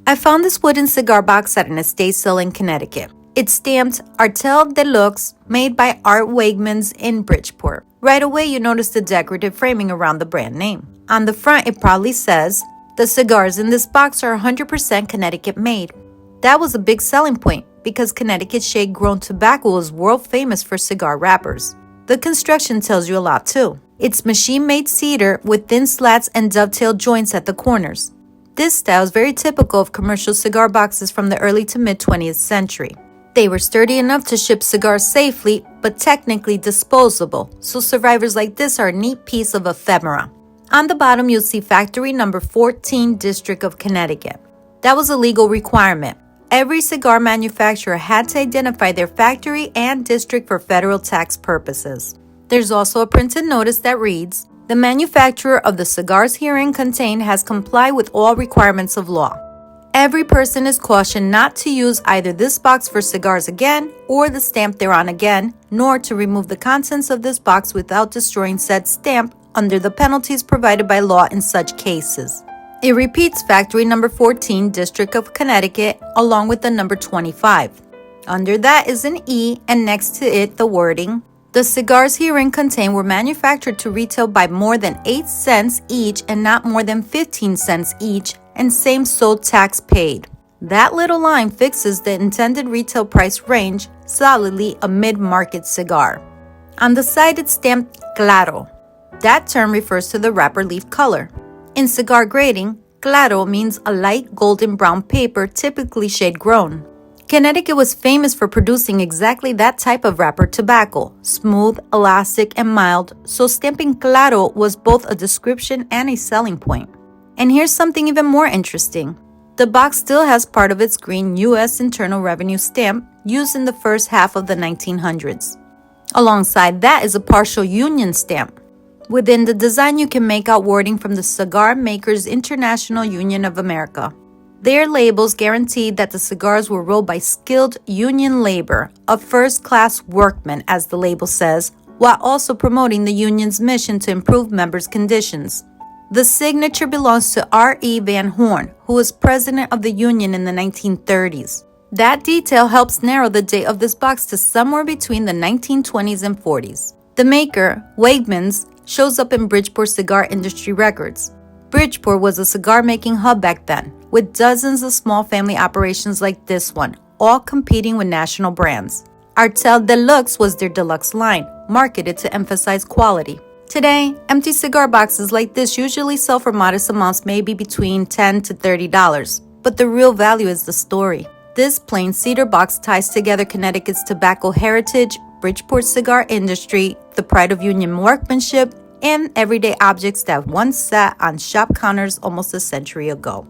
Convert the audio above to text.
I found this wooden cigar box at an estate sale in Connecticut. It's stamped Artel Deluxe, made by Art Waegemans in Bridgeport. Right away, you notice the decorative framing around the brand name. On the front, it proudly says, "The cigars in this box are 100% Connecticut made." That was a big selling point because Connecticut shade-grown tobacco is world famous for cigar wrappers. The construction tells you a lot too. It's machine-made cedar with thin slats and dovetail joints at the corners. This style is very typical of commercial cigar boxes from the early to mid-20th century. They were sturdy enough to ship cigars safely, but technically disposable, so survivors like this are a neat piece of ephemera. On the bottom, you'll see Factory Number 14, District of Connecticut. That was a legal requirement. Every cigar manufacturer had to identify their factory and district for federal tax purposes. There's also a printed notice that reads, "The manufacturer of the cigars herein contained has complied with all requirements of law. Every person is cautioned not to use either this box for cigars again or the stamp thereon again, nor to remove the contents of this box without destroying said stamp under the penalties provided by law in such cases." It repeats Factory Number 14, District of Connecticut, along with the number 25. Under that is an E, and next to it the wording, "The cigars herein contained were manufactured to retail by more than 8 cents each and not more than 15 cents each, and same sold tax paid." That little line fixes the intended retail price range, solidly a mid-market cigar. On the side it's stamped Claro. That term refers to the wrapper leaf color. In cigar grading, Claro means a light golden brown paper, typically shade-grown. Connecticut was famous for producing exactly that type of wrapper tobacco, smooth, elastic, and mild, so stamping Claro was both a description and a selling point. And here's something even more interesting. The box still has part of its green U.S. Internal Revenue stamp used in the first half of the 1900s. Alongside that is a partial Union stamp. Within the design, you can make out wording from the Cigar Makers International Union of America. Their labels guaranteed that the cigars were rolled by skilled union labor, a first-class workman, as the label says, while also promoting the union's mission to improve members' conditions. The signature belongs to R.E. Van Horn, who was president of the union in the 1930s. That detail helps narrow the date of this box to somewhere between the 1920s and 40s. The maker, Waegeman's, shows up in Bridgeport cigar industry records. Bridgeport was a cigar-making hub back then, with dozens of small family operations like this one, all competing with national brands. Artel Deluxe was their deluxe line, marketed to emphasize quality. Today, empty cigar boxes like this usually sell for modest amounts, maybe between $10 to $30, but the real value is the story. This plain cedar box ties together Connecticut's tobacco heritage, Bridgeport's cigar industry, the pride of union workmanship, and everyday objects that once sat on shop counters almost a century ago.